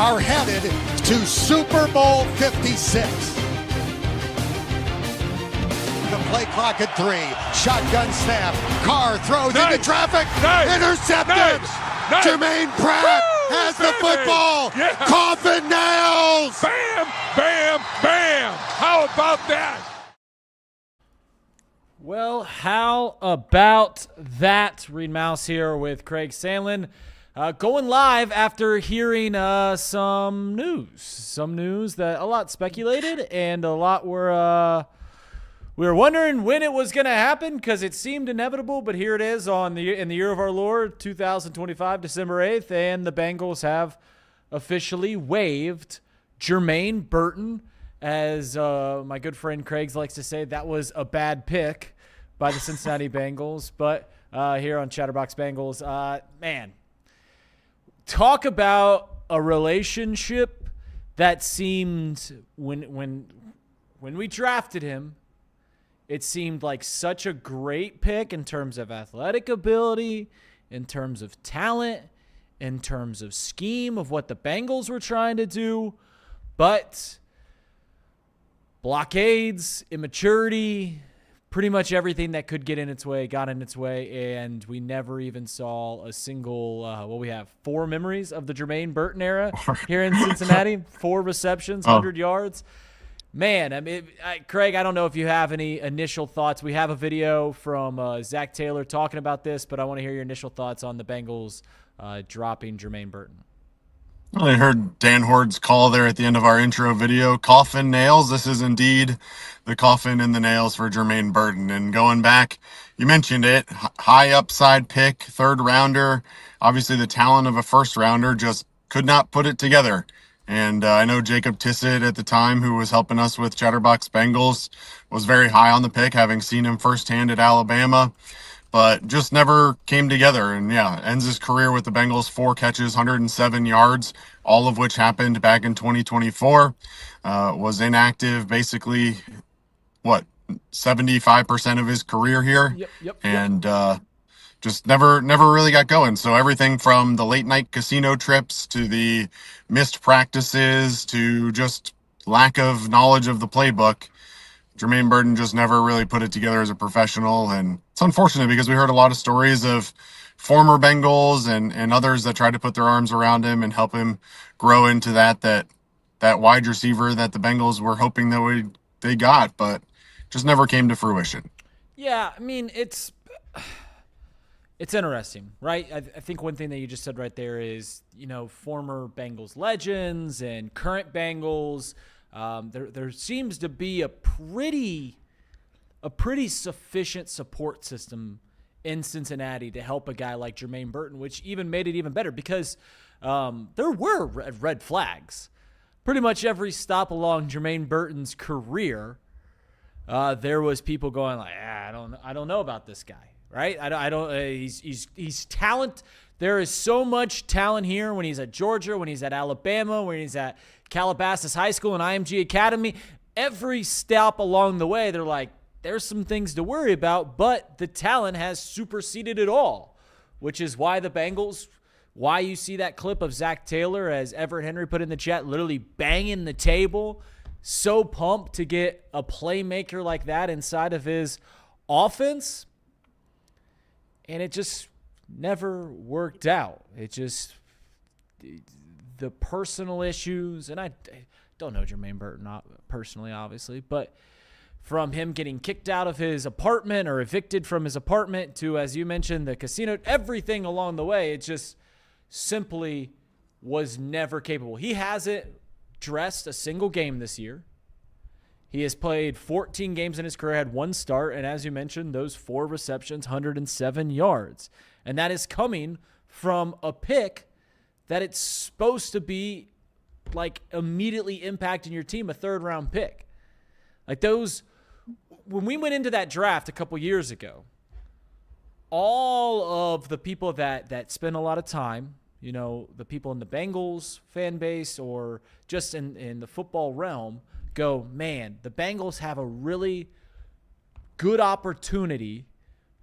are headed to Super Bowl 56. The play clock at 3. Shotgun snap. Carr throws into traffic. Intercepted. Jermaine Pratt has the football. Yeah. Coffin nails. Bam, bam, bam. How about that? Well, how about that? Reed Mouse here with Craig Sandlin. Going live after hearing some news that a lot speculated and a lot we were wondering when it was going to happen because it seemed inevitable, but here it is in the year of our Lord, 2025, December 8th, and the Bengals have officially waived Germaine Burton. As my good friend Craig likes to say, that was a bad pick by the Cincinnati Bengals. But here on Chatterbox Bengals, man, talk about a relationship that seemed when we drafted him, it seemed like such a great pick in terms of athletic ability, in terms of talent, in terms of scheme of what the Bengals were trying to do. But blockades, immaturity, pretty much everything that could get in its way got in its way, and we never even saw a single we have 4 memories of the Jermaine Burton era here in Cincinnati. 4 receptions, 100 yards. Man, I mean, Craig, I don't know if you have any initial thoughts. We have a video from Zack Taylor talking about this, but I want to hear your initial thoughts on the Bengals dropping Jermaine Burton. Well, I heard Dan Hord's call there at the end of our intro video. Coffin nails. This is indeed the coffin and the nails for Jermaine Burton. And going back, you mentioned it, high upside pick, 3rd rounder. Obviously the talent of a 1st rounder just could not put it together. And I know Jacob Tissett at the time, who was helping us with Chatterbox Bengals, was very high on the pick, having seen him firsthand at Alabama, but just never came together. And yeah, ends his career with the Bengals, 4 catches, 107 yards, all of which happened back in 2024. Was inactive basically, 75% of his career here. Yep. And just never really got going. So everything from the late night casino trips to the missed practices to just lack of knowledge of the playbook, Jermaine Burton just never really put it together as a professional. And it's unfortunate because we heard a lot of stories of former Bengals and others that tried to put their arms around him and help him grow into that wide receiver that the Bengals were hoping that they got, but just never came to fruition. Yeah, I mean, it's interesting, right? I think one thing that you just said right there is, former Bengals legends and current Bengals. There seems to be a pretty sufficient support system in Cincinnati to help a guy like Jermaine Burton, which even made it even better because there were red flags. Pretty much every stop along Jermaine Burton's career, there was people going like, I don't know about this guy. Right? He's talent. There is so much talent here when he's at Georgia, when he's at Alabama, when he's at Calabasas High School and IMG Academy. Every stop along the way, they're like, there's some things to worry about, but the talent has superseded it all, which is why the Bengals, why you see that clip of Zack Taylor, as Everett Henry put in the chat, literally banging the table, so pumped to get a playmaker like that inside of his offense. And it just never worked out. It just, the personal issues, and I don't know Jermaine Burton personally, obviously, but from him getting kicked out of his apartment or evicted from his apartment to, as you mentioned, the casino, everything along the way, it just simply was never capable. He hasn't dressed a single game this year. He has played 14 games in his career, had 1 start, and as you mentioned, those 4 receptions, 107 yards. And that is coming from a pick that it's supposed to be like immediately impacting your team, a 3rd-round pick. Like those, when we went into that draft a couple years ago, all of the people that spend a lot of time, the people in the Bengals fan base or just in the football realm, go, man, the Bengals have a really good opportunity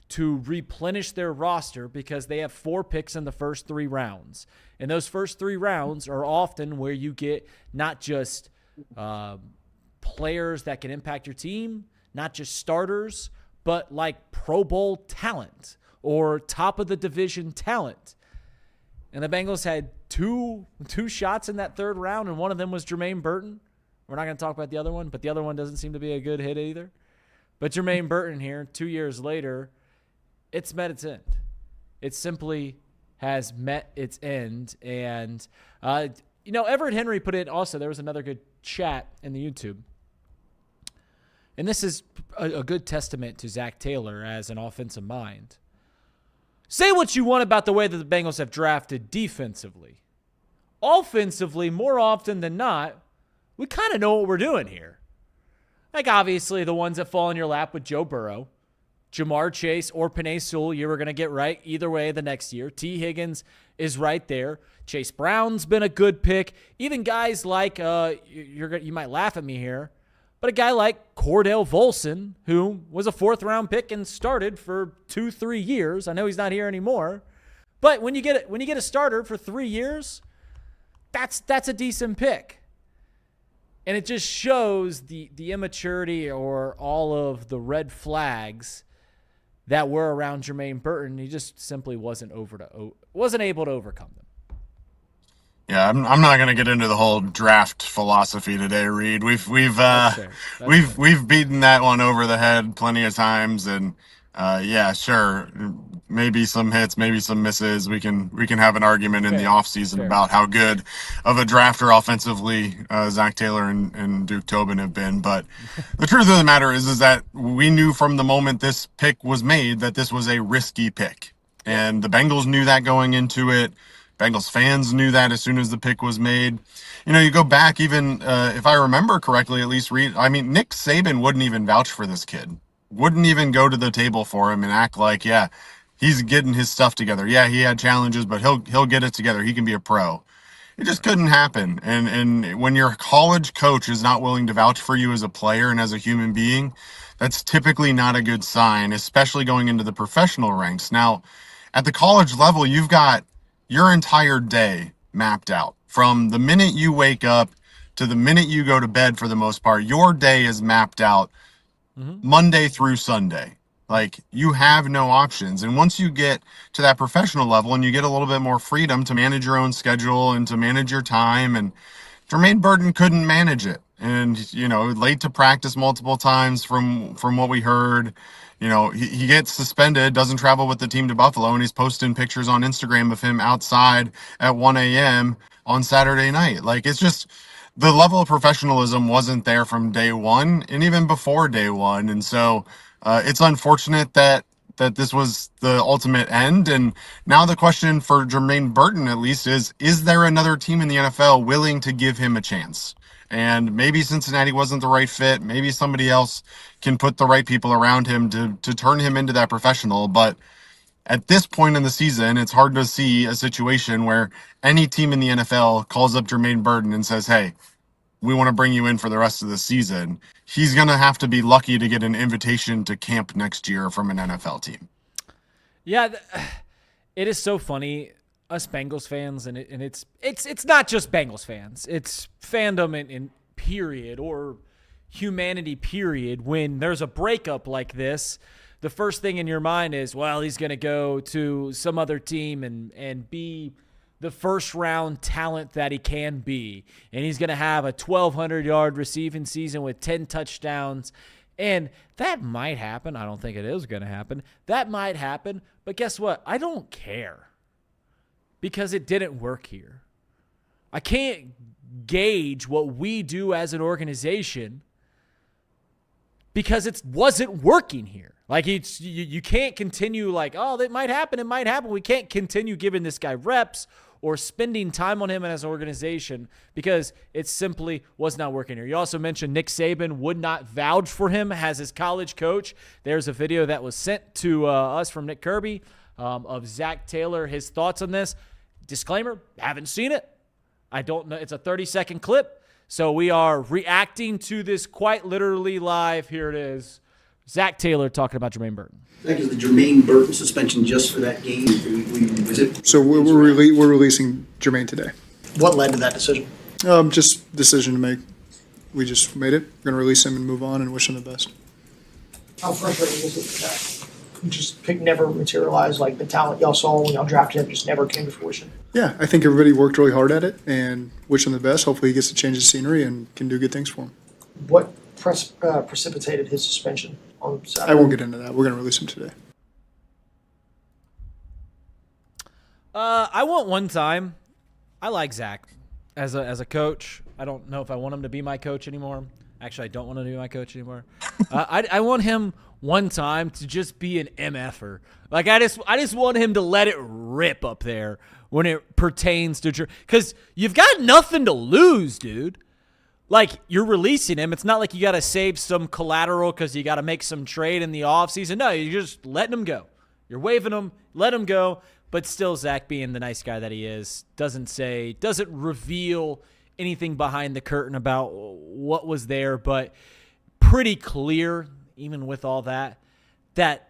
to replenish their roster because they have 4 picks in the first 3 rounds. And those first 3 rounds are often where you get not just players that can impact your team, not just starters, but like Pro Bowl talent or top of the division talent. And the Bengals had two shots in that 3rd round, and one of them was Jermaine Burton. We're not going to talk about the other one, but the other one doesn't seem to be a good hit either. But Jermaine Burton here, 2 years later, it's met its end. It simply has met its end. And, Everett Henry put in also, there was another good chat in the YouTube. And this is a good testament to Zack Taylor as an offensive mind. Say what you want about the way that the Bengals have drafted defensively. Offensively, more often than not, we kind of know what we're doing here. Like, obviously, the ones that fall in your lap with Joe Burrow, Jamar Chase or Penei Sewell, you were going to get right either way the next year. T. Higgins is right there. Chase Brown's been a good pick. Even guys like, you might laugh at me here, but a guy like Cordell Volson, who was a 4th-round pick and started for 2-3 years. I know he's not here anymore. But when you get a starter for 3 years, that's a decent pick. And it just shows the immaturity or all of the red flags that were around Jermaine Burton. He just simply wasn't able to overcome them. Yeah, I'm not going to get into the whole draft philosophy today, Reed. We've beaten that one over the head plenty of times, and yeah, sure, maybe some hits, maybe some misses. We can have an argument in the offseason about how good of a drafter offensively Zack Taylor and Duke Tobin have been. But the truth of the matter is that we knew from the moment this pick was made that this was a risky pick, and the Bengals knew that going into it. Bengals fans knew that as soon as the pick was made. You go back even, if I remember correctly, at least Nick Saban wouldn't even vouch for this kid. Wouldn't even go to the table for him and act like, yeah, he's getting his stuff together. Yeah, he had challenges, but he'll get it together. He can be a pro. It just couldn't happen. And when your college coach is not willing to vouch for you as a player and as a human being, that's typically not a good sign, especially going into the professional ranks. Now, at the college level, you've got your entire day mapped out. From the minute you wake up to the minute you go to bed, for the most part, your day is mapped out Monday through Sunday. Like, you have no options. And once you get to that professional level and you get a little bit more freedom to manage your own schedule and to manage your time, and Jermaine Burton couldn't manage it. And, late to practice multiple times from what we heard. He gets suspended, doesn't travel with the team to Buffalo, and he's posting pictures on Instagram of him outside at 1 a.m. on Saturday night. Like, it's just, the level of professionalism wasn't there from day one and even before day one. And so it's unfortunate that this was the ultimate end. And now the question for Jermaine Burton, at least, is there another team in the NFL willing to give him a chance? And maybe Cincinnati wasn't the right fit. Maybe somebody else can put the right people around him to turn him into that professional. But at this point in the season, it's hard to see a situation where any team in the NFL calls up Jermaine Burton and says, hey, we want to bring you in for the rest of the season. He's going to have to be lucky to get an invitation to camp next year from an NFL team. Yeah, it is so funny. Us Bengals fans, and it's not just Bengals fans. It's fandom in period, or humanity period. When there's a breakup like this, the first thing in your mind is, well, he's going to go to some other team and be the first-round talent that he can be. And he's going to have a 1,200-yard receiving season with 10 touchdowns. And that might happen. I don't think it is going to happen. That might happen. But guess what? I don't care. Because it didn't work here. I can't gauge what we do as an organization because it wasn't working here. Like, you can't continue like, oh, that might happen. It might happen. We can't continue giving this guy reps or spending time on him as an organization because it simply was not working here. You also mentioned Nick Saban would not vouch for him as his college coach. There's a video that was sent to us from Nick Kirby of Zack Taylor, his thoughts on this. Disclaimer, haven't seen it. I don't know. It's a 30-second clip. So we are reacting to this quite literally live. Here it is. Zack Taylor talking about Jermaine Burton. Thank you. The Germaine Burton suspension just for that game. Was it? So we're releasing Germaine today. What led to that decision? Just decision to make. We just made it. We're gonna release him and move on and wish him the best. How frustrating is it that you just never materialized, like the talent y'all saw when y'all drafted him just never came to fruition? Yeah, I think everybody worked really hard at it and wish him the best. Hopefully he gets to change the scenery and can do good things for him. What precipitated his suspension on Saturday? I won't get into that. We're gonna release him today. I want one time. I like Zack as a coach. I don't know if I want him to be my coach anymore. Actually, I don't want him to be my coach anymore. I want him one time to just be an MFer. Like I just want him to let it rip up there when it pertains to, because you've got nothing to lose, dude. Like, you're releasing him. It's not like you got to save some collateral because you got to make some trade in the offseason. No, you're just letting him go. You're waving him, let him go. But still, Zack, being the nice guy that he is, doesn't reveal anything behind the curtain about what was there, but pretty clear, even with all that, that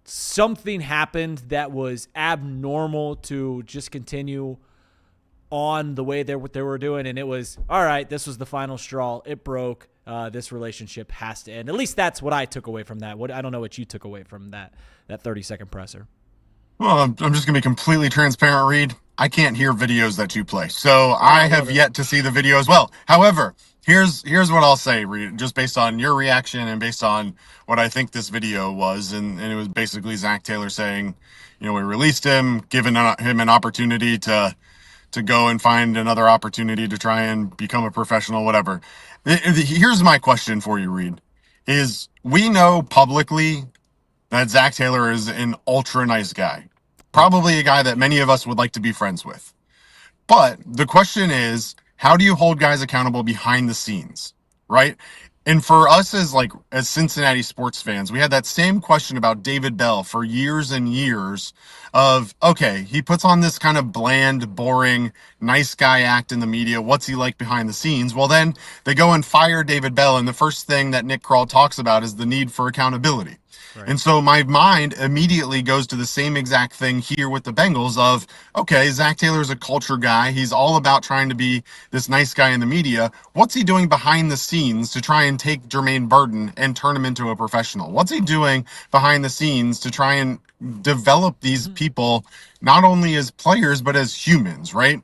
something happened that was abnormal to just continue on the way they were doing, and it was, all right, this was the final straw. It broke. This relationship has to end. At least that's what I took away from that. I don't know what you took away from that 30-second presser. Well, I'm just going to be completely transparent, Reed. I can't hear videos that you play, so I have yet to see the video as well. However, here's what I'll say, Reed, just based on your reaction and based on what I think this video was, and it was basically Zack Taylor saying, we released him, giving him an opportunity to go and find another opportunity to try and become a professional, whatever. Here's my question for you, Reed, is we know publicly that Zack Taylor is an ultra nice guy. Probably a guy that many of us would like to be friends with. But the question is, how do you hold guys accountable behind the scenes, right? And for us as Cincinnati sports fans, we had that same question about David Bell for years and years of, okay, he puts on this kind of bland, boring, nice guy act in the media. What's he like behind the scenes? Well, then they go and fire David Bell, and the first thing that Nick Kroll talks about is the need for accountability. Right. And so my mind immediately goes to the same exact thing here with the Bengals of, okay, Zack Taylor's a culture guy. He's all about trying to be this nice guy in the media. What's he doing behind the scenes to try and take Jermaine Burton and turn him into a professional? What's he doing behind the scenes to try and develop these people, not only as players, but as humans, right?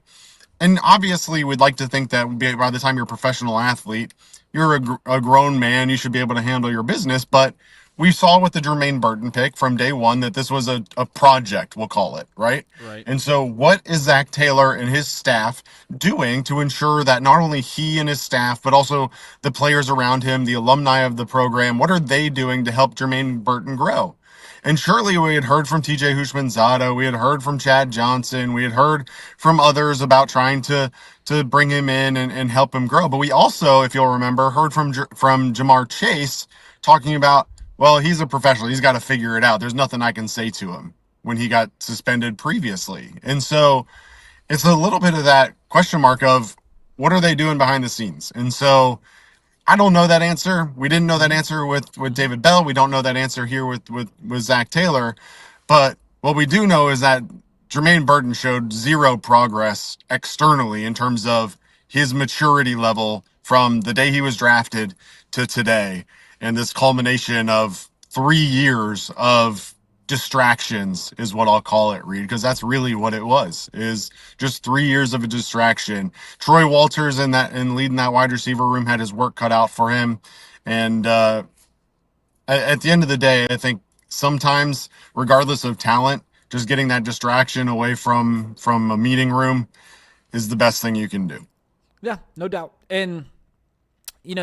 And obviously we'd like to think that by the time you're a professional athlete, you're a grown man, you should be able to handle your business, but we saw with the Jermaine Burton pick from day one that this was a project, we'll call it, right? Right. And so what is Zack Taylor and his staff doing to ensure that not only he and his staff, but also the players around him, the alumni of the program, what are they doing to help Jermaine Burton grow? And surely we had heard from TJ Hushmanzada, we had heard from Chad Johnson, we had heard from others about trying to bring him in and help him grow. But we also, if you'll remember, heard from Jamar Chase talking about, well, he's a professional. He's got to figure it out. There's nothing I can say to him when he got suspended previously. And so it's a little bit of that question mark of what are they doing behind the scenes? And so I don't know that answer. We didn't know that answer with David Bell. We don't know that answer here with Zack Taylor. But what we do know is that Jermaine Burton showed zero progress externally in terms of his maturity level from the day he was drafted to today. And this culmination of 3 years of distractions is what I'll call it, Reed, because that's really what it was, is just 3 years of a distraction. Troy Walters in leading that wide receiver room had his work cut out for him. And at the end of the day, I think sometimes, regardless of talent, just getting that distraction away from a meeting room is the best thing you can do. Yeah, no doubt. And,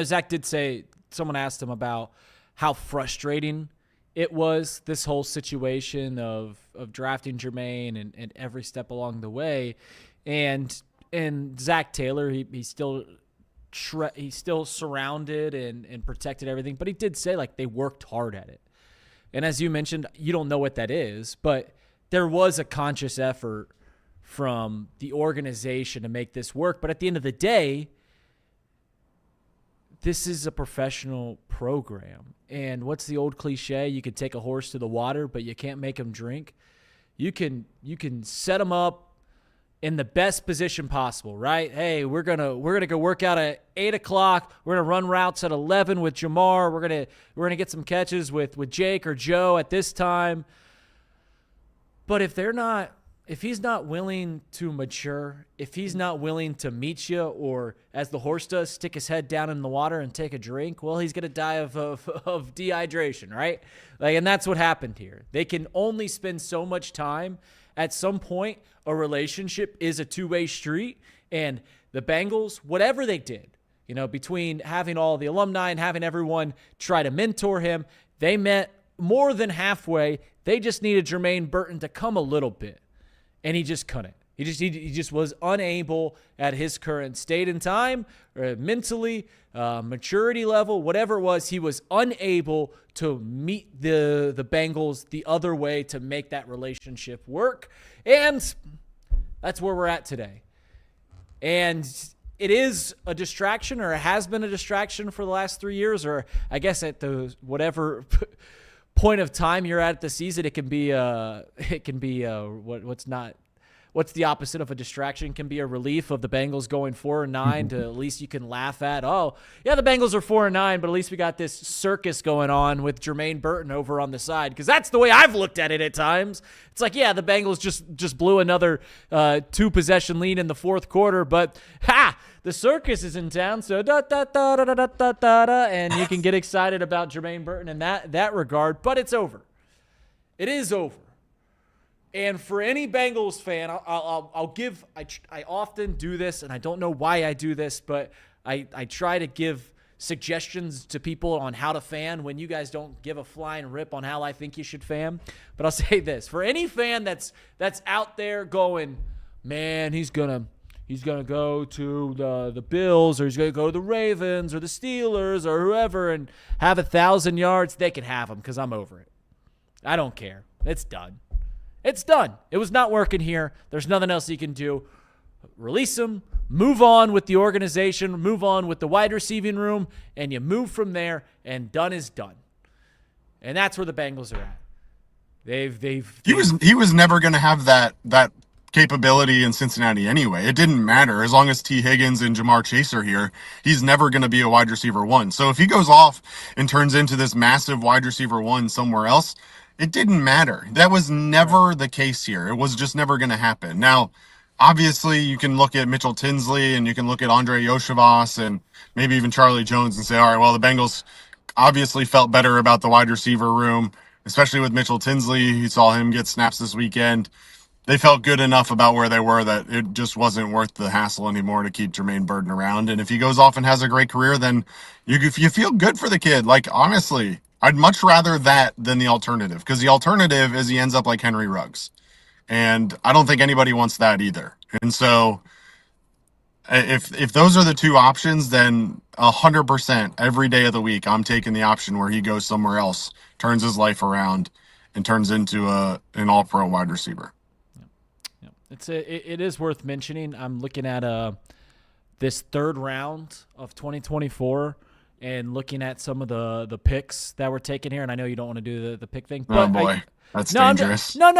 Zack did say, someone asked him about how frustrating it was, this whole situation of drafting Jermaine and every step along the way. And Zack Taylor, he's still surrounded and protected everything, but he did say they worked hard at it. And as you mentioned, you don't know what that is, but there was a conscious effort from the organization to make this work. But at the end of the day, this is a professional program. And what's the old cliche? You could take a horse to the water, but you can't make him drink. You can set him up in the best position possible, right? Hey, we're gonna go work out at 8:00. We're gonna run routes at 11 with Jamar. We're gonna get some catches with Jake or Joe at this time. But if he's not willing to mature, if he's not willing to meet you, or as the horse does, stick his head down in the water and take a drink, well, he's gonna die of dehydration, right? And that's what happened here. They can only spend so much time. At some point, a relationship is a two-way street, and the Bengals, whatever they did, between having all the alumni and having everyone try to mentor him, they met more than halfway. They just needed Jermaine Burton to come a little bit, and he just couldn't. He just was unable at his current state and time, or mentally, maturity level, whatever it was. He was unable to meet the Bengals the other way to make that relationship work, and that's where we're at today. And it is a distraction, or it has been a distraction for the last 3 years, or I guess at the whatever point of time you're at the season, what's the opposite of a distraction? Can be a relief of the Bengals going 4-9 to at least you can laugh at. Oh, yeah, the Bengals are 4-9, but at least we got this circus going on with Jermaine Burton over on the side, because that's the way I've looked at it at times. It's like, yeah, the Bengals just blew another 2-possession lead in the fourth quarter, but the circus is in town, so and you can get excited about Jermaine Burton in that regard, but it's over. It is over. And for any Bengals fan, I'll give – I often do this, and I don't know why I do this, but I try to give suggestions to people on how to fan when you guys don't give a flying rip on how I think you should fan. But I'll say this. For any fan that's out there going, man, he's gonna go to the Bills, or he's going to go to the Ravens or the Steelers or whoever and have 1,000 yards, they can have him because I'm over it. I don't care. It's done. It's done. It was not working here. There's nothing else you can do. Release him, move on with the organization, move on with the wide receiving room, and you move from there, and done is done. And that's where the Bengals are at. He was never going to have that capability in Cincinnati anyway. It didn't matter. As long as T. Higgins and Jamar Chase are here, he's never going to be a wide receiver one. So if he goes off and turns into this massive wide receiver one somewhere else, it didn't matter. That was never the case here. It was just never going to happen. Now, obviously, you can look at Mitchell Tinsley and you can look at Andrei Iosivas and maybe even Charlie Jones and say, all right, well, the Bengals obviously felt better about the wide receiver room, especially with Mitchell Tinsley. You saw him get snaps this weekend. They felt good enough about where they were that it just wasn't worth the hassle anymore to keep Jermaine Burton around. And if he goes off and has a great career, then you feel good for the kid. Like, honestly, I'd much rather that than the alternative, because the alternative is he ends up like Henry Ruggs. And I don't think anybody wants that either. And so if those are the two options, then 100% every day of the week, I'm taking the option where he goes somewhere else, turns his life around, and turns into an all-pro wide receiver. It is worth mentioning. I'm looking at this third round of 2024 and looking at some of the picks that were taken here. And I know you don't want to do the pick thing. But boy, that's dangerous. No.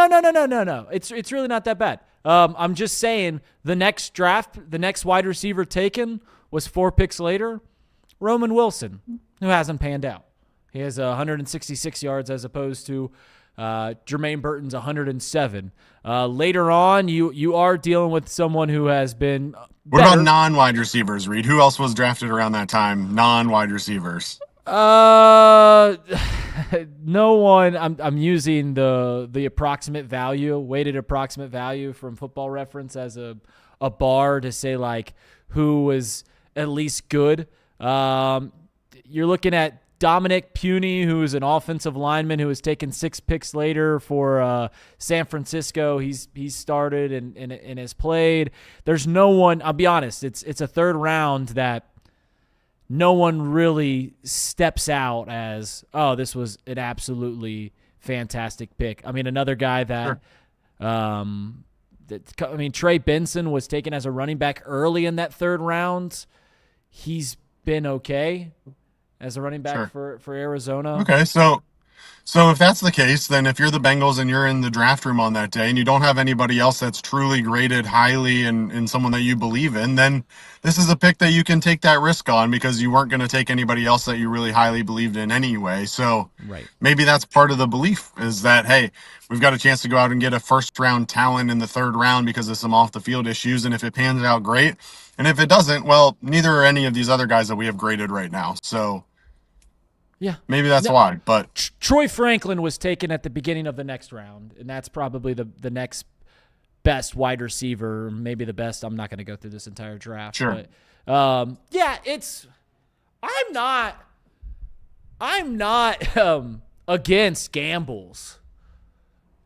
It's really not that bad. I'm just saying the next draft, the next wide receiver taken was 4 picks later, Roman Wilson, who hasn't panned out. He has 166 yards as opposed to Jermaine Burton's 107. Later on, you are dealing with someone who has been What about non-wide receivers, Reed? Who else was drafted around that time? Non-wide receivers. No one. I'm using the approximate value, weighted approximate value from Football Reference as a bar to say like who was at least good. You're looking at Dominic Puny, who is an offensive lineman who was taken 6 picks later for San Francisco. He's started and has played. There's no one. I'll be honest. It's a third round that no one really steps out as, oh, this was an absolutely fantastic pick. I mean, another guy that, Trey Benson was taken as a running back early in that third round. He's been okay as a running back for Arizona. Okay, so if that's the case, then if you're the Bengals and you're in the draft room on that day and you don't have anybody else that's truly graded highly and someone that you believe in, then this is a pick that you can take that risk on because you weren't going to take anybody else that you really highly believed in anyway. So maybe that's part of the belief is that, hey, we've got a chance to go out and get a first-round talent in the third round because of some off-the-field issues, and if it pans out, great. And if it doesn't, well, neither are any of these other guys that we have graded right now. So yeah, maybe that's why. But Troy Franklin was taken at the beginning of the next round, and that's probably the next best wide receiver, maybe the best. I'm not going to go through this entire draft. Sure. But, yeah, I'm not against gambles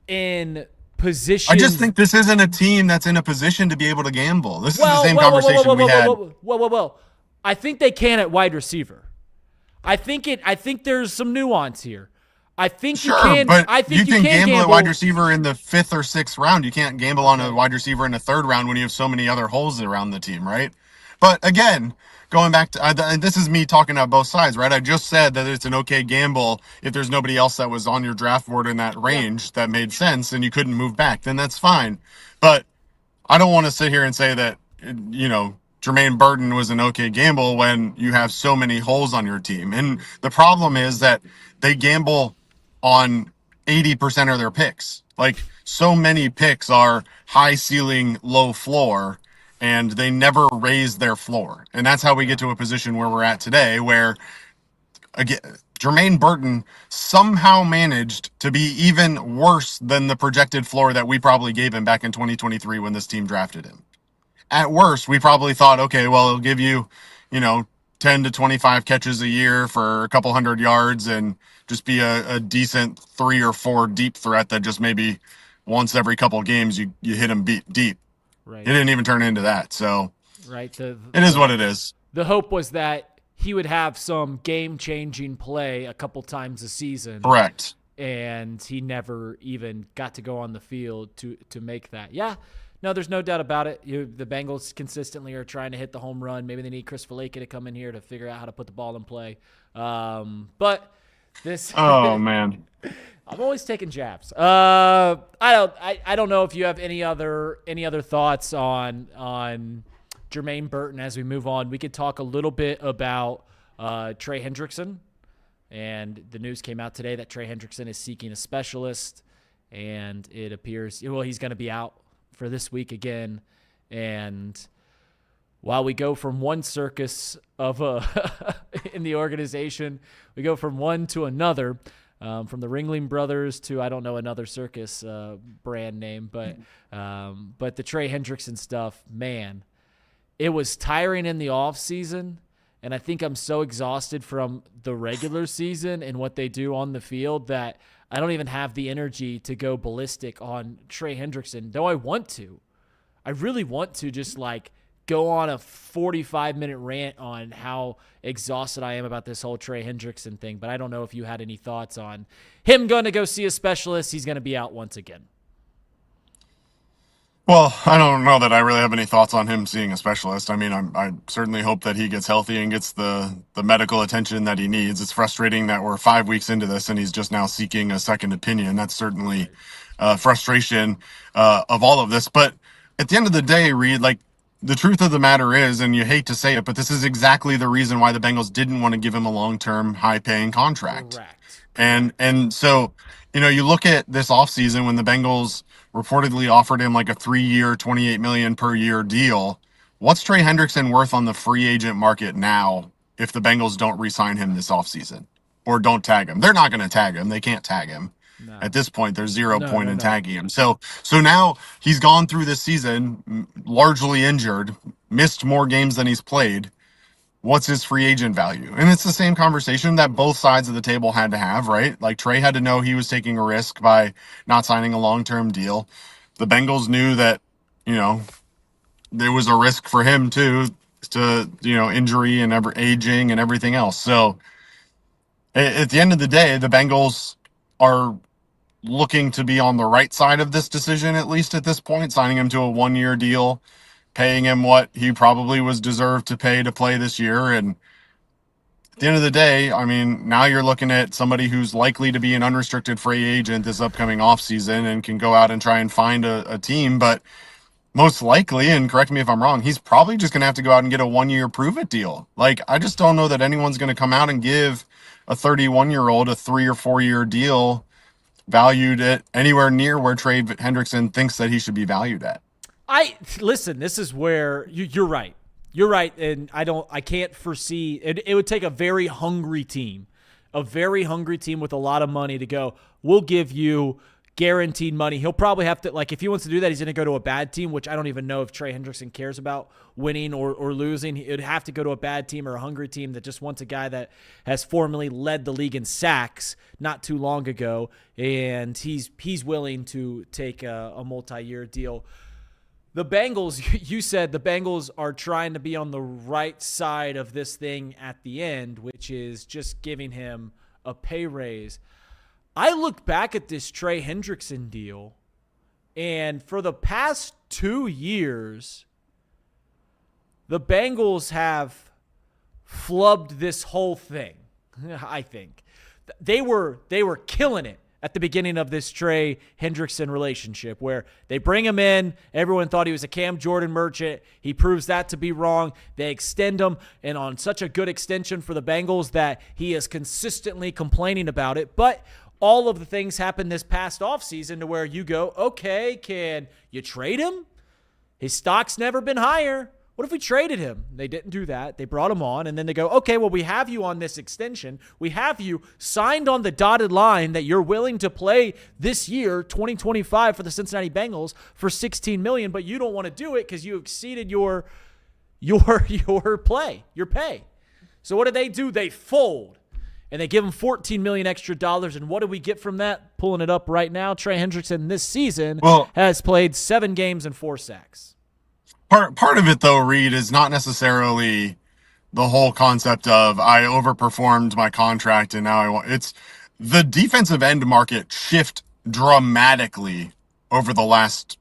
in position. I just think this isn't a team that's in a position to be able to gamble. This is the same conversation we had. Whoa. I think they can at wide receiver. I think there's some nuance here. I think you can. But I think you can gamble at wide receiver in the 5th or 6th round. You can't gamble on a wide receiver in the 3rd round when you have so many other holes around the team, right? But again, going back to and this is me talking about both sides, right? I just said that it's an okay gamble if there's nobody else that was on your draft board in that range that made sense and you couldn't move back. Then that's fine. But I don't want to sit here and say that Germaine Burton was an okay gamble when you have so many holes on your team. And the problem is that they gamble on 80% of their picks. Like, so many picks are high ceiling, low floor, and they never raise their floor. And that's how we get to a position where we're at today, where, again, Germaine Burton somehow managed to be even worse than the projected floor that we probably gave him back in 2023 when this team drafted him. At worst, we probably thought, okay, well, it'll give you, 10 to 25 catches a year for a couple hundred yards and just be a decent 3 or 4 deep threat that just maybe once every couple of games you hit him deep. Right. It didn't even turn into that. So it is what it is. The hope was that he would have some game-changing play a couple times a season. Correct. And he never even got to go on the field to make that. Yeah. No, there's no doubt about it. The Bengals consistently are trying to hit the home run. Maybe they need Chris Falake to come in here to figure out how to put the ball in play. But this. Oh man, I'm always taking jabs. I don't know if you have any other thoughts on Jermaine Burton as we move on. We could talk a little bit about Trey Hendrickson, and the news came out today that Trey Hendrickson is seeking a specialist, and it appears he's going to be out for this week again. And while we go from one circus of in the organization, we go from one to another, from the Ringling Brothers to, I don't know, another circus brand name, but the Trey Hendrickson stuff, man, it was tiring in the off season. And I think I'm so exhausted from the regular season and what they do on the field that I don't even have the energy to go ballistic on Trey Hendrickson, though I want to. I really want to just go on a 45-minute rant on how exhausted I am about this whole Trey Hendrickson thing, but I don't know if you had any thoughts on him going to go see a specialist. He's going to be out once again. Well, I don't know that I really have any thoughts on him seeing a specialist. I mean, I certainly hope that he gets healthy and gets the medical attention that he needs. It's frustrating that we're 5 weeks into this and he's just now seeking a second opinion. That's certainly frustration of all of this. But at the end of the day, Reed, the truth of the matter is, and you hate to say it, but this is exactly the reason why the Bengals didn't want to give him a long-term, high-paying contract. Correct. And so, you look at this offseason when the Bengals reportedly offered him a 3-year, $28 million per year deal. What's Trey Hendrickson worth on the free agent market now if the Bengals don't re-sign him this offseason or don't tag him? They're not going to tag him. They can't tag him. No. At this point, there's zero point in tagging him. So now he's gone through this season largely injured, missed more games than he's played. What's his free agent value? And it's the same conversation that both sides of the table had to have, right? Trey had to know he was taking a risk by not signing a long-term deal. The Bengals knew that, there was a risk for him too, to, injury and aging and everything else. So at the end of the day, the Bengals are looking to be on the right side of this decision, at least at this point, signing him to a 1-year deal, paying him what he probably was deserved to pay to play this year. And the end of the day, I mean, now you're looking at somebody who's likely to be an unrestricted free agent this upcoming offseason and can go out and try and find a team. But most likely, and correct me if I'm wrong, he's probably just going to have to go out and get a 1-year prove-it deal. Like, I just don't know that anyone's going to come out and give a 31-year-old a 3 or 4 year deal valued at anywhere near where Trey Hendrickson thinks that he should be valued at. Listen, this is where you're right. You're right, and I can't foresee it would take a very hungry team with a lot of money to go, we'll give you guaranteed money. He'll probably have to, like, if he wants to do that, he's going to go to a bad team, which I don't even know if Trey Hendrickson cares about winning or losing. It would have to go to a bad team or a hungry team that just wants a guy that has formerly led the league in sacks not too long ago, and he's willing to take a multi-year deal. The Bengals, you said the Bengals are trying to be on the right side of this thing at the end, which is just giving him a pay raise. I look back at this Trey Hendrickson deal, and for the past 2 years, the Bengals have flubbed this whole thing, I think. They were killing it at the beginning of this Trey Hendrickson relationship, where they bring him in. Everyone thought he was a Cam Jordan merchant. He proves that to be wrong. They extend him, and on such a good extension for the Bengals that he is consistently complaining about it. But all of the things happened this past offseason to where you go, okay, can you trade him? His stock's never been higher. What if we traded him? They didn't do that. They brought him on, and then they go, okay, well, we have you on this extension. We have you signed on the dotted line that you're willing to play this year, 2025, for the Cincinnati Bengals for $16 million, but you don't want to do it because you exceeded your pay. So what do? They fold, and they give him $14 million extra dollars. And what do we get from that? Pulling it up right now, Trey Hendrickson this season has played 7 games and 4 sacks. Part of it, though, Reed, is not necessarily the whole concept of I overperformed my contract and now it's the defensive end market shift dramatically over the last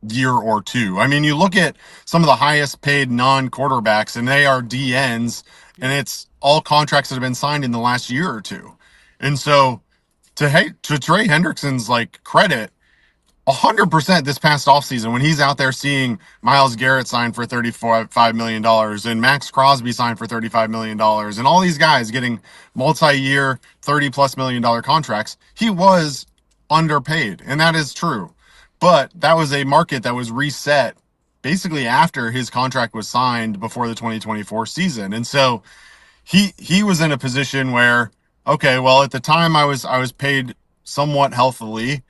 year or two. I mean, you look at some of the highest paid non-quarterbacks and they are DNs, and it's all contracts that have been signed in the last year or two. And so to Trey Hendrickson's credit, 100% this past offseason, when he's out there seeing Myles Garrett sign for $35 million and Max Crosby signed for $35 million and all these guys getting multi-year $30+ million contracts, he was underpaid. And that is true. But that was a market that was reset basically after his contract was signed before the 2024 season. And so he was in a position where, okay, well, at the time I was paid somewhat healthily,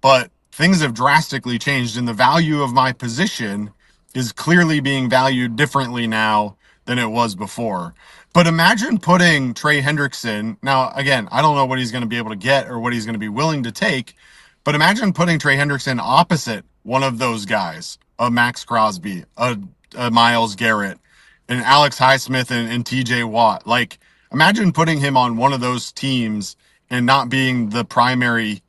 but things have drastically changed, and the value of my position is clearly being valued differently now than it was before. But imagine putting Trey Hendrickson, now, again, I don't know what he's going to be able to get or what he's going to be willing to take, but imagine putting Trey Hendrickson opposite one of those guys, a Max Crosby, a Myles Garrett, and Alex Highsmith and TJ Watt. Imagine putting him on one of those teams and not being the primary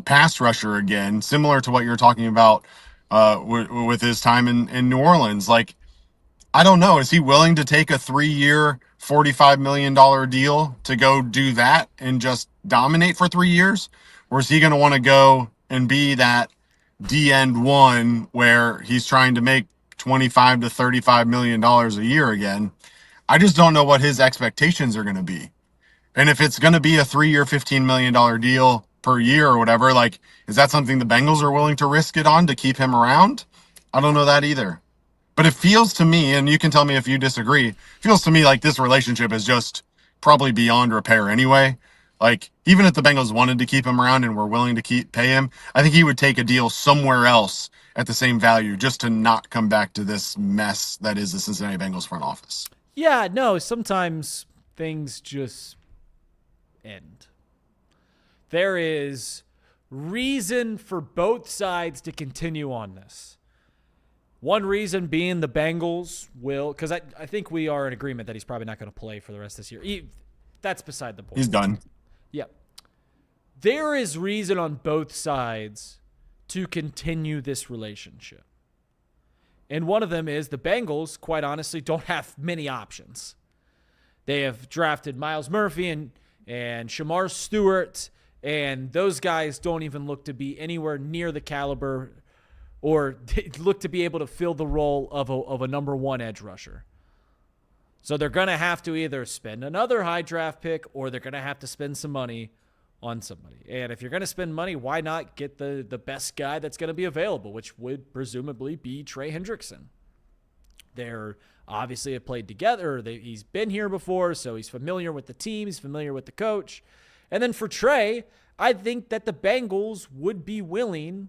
pass rusher again, similar to what you're talking about with his time in New Orleans. I don't know. Is he willing to take a 3-year, $45 million deal to go do that and just dominate for 3 years? Or is he going to want to go and be that D-end one where he's trying to make $25 to $35 million a year again? I just don't know what his expectations are going to be. And if it's going to be a 3-year, $15 million deal per year or whatever, is that something the Bengals are willing to risk it on to keep him around? I don't know that either. But it feels to me, and you can tell me if you disagree, feels to me like this relationship is just probably beyond repair anyway. Even if the Bengals wanted to keep him around and were willing to pay him, I think he would take a deal somewhere else at the same value just to not come back to this mess that is the Cincinnati Bengals front office. Yeah, no, sometimes things just end. There is reason for both sides to continue on this. One reason being the Bengals will, because I think we are in agreement that he's probably not going to play for the rest of this year. That's beside the point. He's done. Yeah. There is reason on both sides to continue this relationship. And one of them is the Bengals, quite honestly, don't have many options. They have drafted Miles Murphy and Shamar Stewart, and those guys don't even look to be anywhere near the caliber or look to be able to fill the role of a number one edge rusher. So they're going to have to either spend another high draft pick or they're going to have to spend some money on somebody. And if you're going to spend money, why not get the best guy that's going to be available, which would presumably be Trey Hendrickson. They're obviously have played together. He's been here before, so he's familiar with the team. He's familiar with the coach. And then for Trey, I think that the Bengals would be willing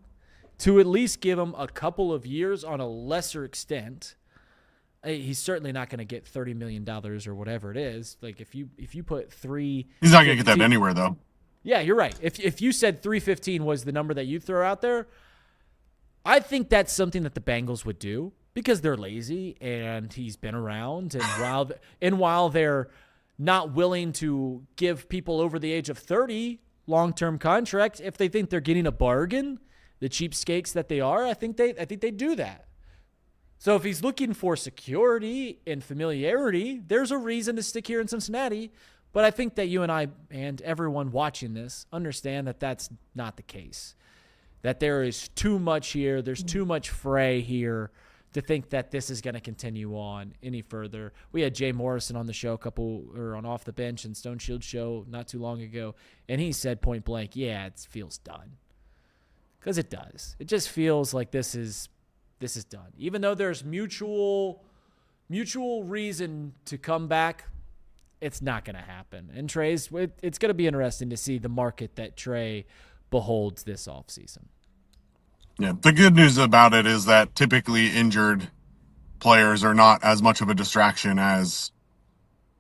to at least give him a couple of years on a lesser extent. He's certainly not going to get $30 million or whatever it is. Like if you put three, he's not going to get that anywhere though. Yeah, you're right. If you said 315 was the number that you throw out there, I think that's something that the Bengals would do because they're lazy and he's been around. And while they're not willing to give people over the age of 30 long-term contracts, if they think they're getting a bargain, the cheapskates that they are, I think they do that. So if he's looking for security and familiarity, there's a reason to stick here in Cincinnati. But I think that you and I and everyone watching this understand that that's not the case. That there is too much here. There's too much fray here to think that this is going to continue on any further. We had Jay Morrison on the show on Off the Bench and Stone Shield show not too long ago, and he said point blank, yeah, it feels done. Because it does. It just feels like this is done. Even though there's mutual reason to come back, it's not going to happen. And it's going to be interesting to see the market that Trey beholds this offseason. Yeah, the good news about it is that typically injured players are not as much of a distraction as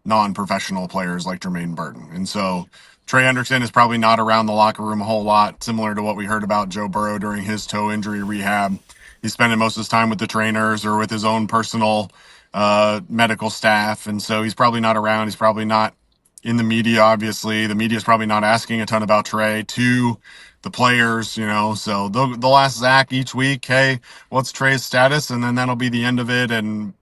non-professional players like Jermaine Burton. And so Trey Hendrickson is probably not around the locker room a whole lot, similar to what we heard about Joe Burrow during his toe injury rehab. He's spending most of his time with the trainers or with his own personal medical staff. And so he's probably not around. He's probably not in the media, obviously. The media is probably not asking a ton about Trey to the players, So they'll ask Zach each week, hey, what's Trey's status? And then that'll be the end of it. And,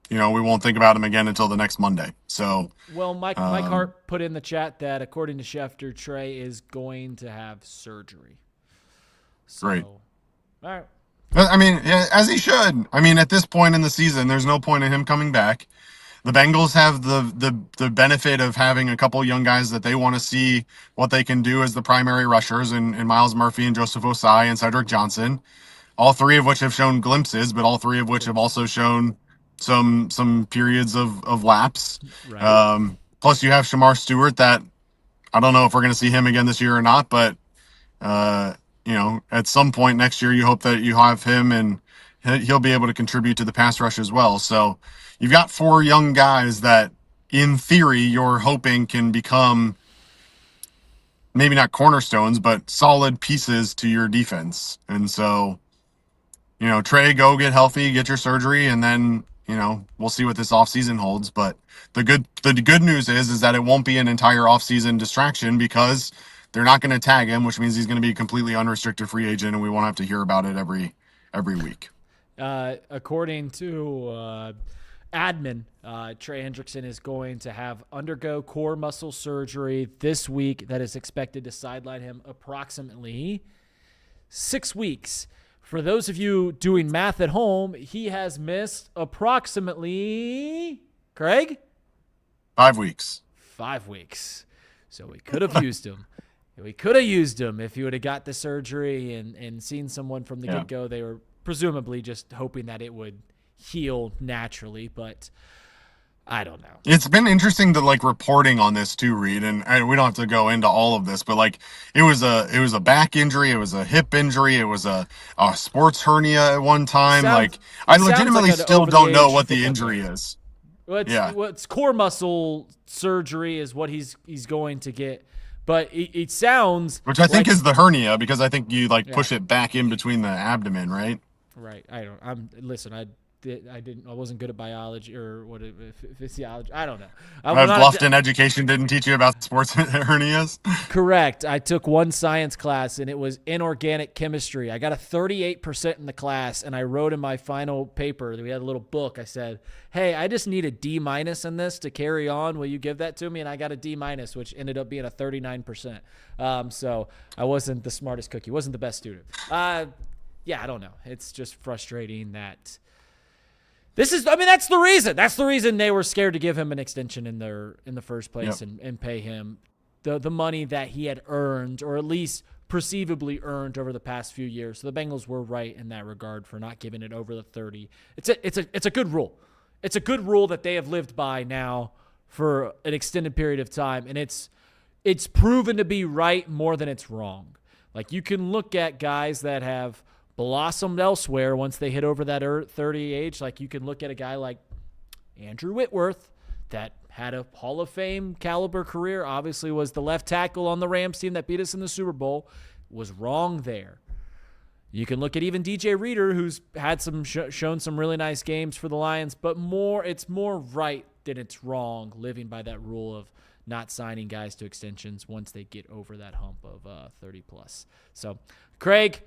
we won't think about him again until the next Monday. So, well, Mike Hart put in the chat that according to Schefter, Trey is going to have surgery. So, great. All right. I mean, as he should. I mean, at this point in the season, there's no point in him coming back. The Bengals have the benefit of having a couple young guys that they want to see what they can do as the primary rushers in Miles Murphy and Joseph Osai and Cedric Johnson, all three of which have shown glimpses, but all three of which have also shown some periods of lapse. Right. Plus, you have Shamar Stewart that I don't know if we're going to see him again this year or not, but at some point next year, you hope that you have him and he'll be able to contribute to the pass rush as well. So you've got four young guys that, in theory, you're hoping can become maybe not cornerstones, but solid pieces to your defense. And so, Trey, go get healthy, get your surgery, and then, we'll see what this offseason holds. But the good news is that it won't be an entire offseason distraction because they're not going to tag him, which means he's going to be a completely unrestricted free agent, and we won't have to hear about it every week. According to admin, Trey Hendrickson is going to undergo core muscle surgery this week that is expected to sideline him approximately 6 weeks. For those of you doing math at home, he has missed approximately, Craig? 5 weeks. 5 weeks. So we could have used him. We could have used him if he would have got the surgery and seen someone from the get-go. They were presumably just hoping that it would heal naturally, but I don't know. It's been interesting to reporting on this too, Reed, and we don't have to go into all of this, but it was a back injury, it was a hip injury, it was a sports hernia at one time. I legitimately still don't know what the injury is. It's core muscle surgery is what he's going to get. But it sounds, which I think is the hernia, because I think you push it back in between the abdomen, right? Right. I wasn't good at biology or physiology. I don't know. Bluffton education didn't teach you about sports hernias. Correct. I took one science class and it was inorganic chemistry. I got a 38% in the class, and I wrote in my final paper, we had a little book. I said, hey, I just need a D- in this to carry on. Will you give that to me? And I got a D-, which ended up being a 39%. So I wasn't the smartest cookie. Wasn't the best student. Yeah, I don't know. It's just frustrating that that's the reason. That's the reason they were scared to give him an extension in the first place. Yep. and pay him the money that he had earned, or at least perceivably earned, over the past few years. So the Bengals were right in that regard for not giving it over the 30. It's a good rule. It's a good rule that they have lived by now for an extended period of time, and it's proven to be right more than it's wrong. Like, you can look at guys that have blossomed elsewhere once they hit over that 30 age. Like, you can look at a guy like Andrew Whitworth that had a Hall of Fame caliber career, obviously was the left tackle on the Rams team that beat us in the Super Bowl, was wrong there. You can look at even DJ Reader, who's had shown some really nice games for the Lions, but it's more right than it's wrong, living by that rule of not signing guys to extensions once they get over that hump of 30 plus. So, Craig,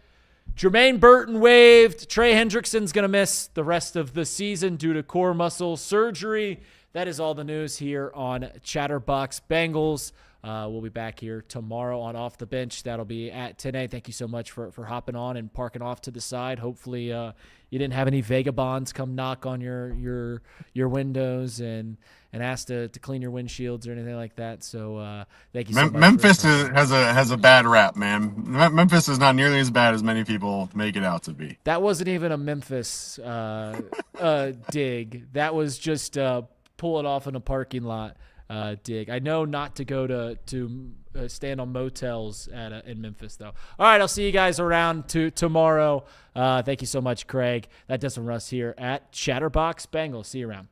Jermaine Burton waived. Trey Hendrickson's going to miss the rest of the season due to core muscle surgery. That is all the news here on Chatterbox Bengals. We'll be back here tomorrow on Off the Bench. That'll be at 10 a.m. Thank you so much for hopping on and parking off to the side. Hopefully you didn't have any vagabonds come knock on your windows and ask to clean your windshields or anything like that. So thank you so much. Memphis has a bad rap, man. Memphis is not nearly as bad as many people make it out to be. That wasn't even a Memphis dig. That was just pull it off in a parking lot dig. I know not to go to stand on motels in Memphis, though. All right, I'll see you guys around tomorrow. Thank you so much, Craig. That does it for us here at Chatterbox Bengals. See you around.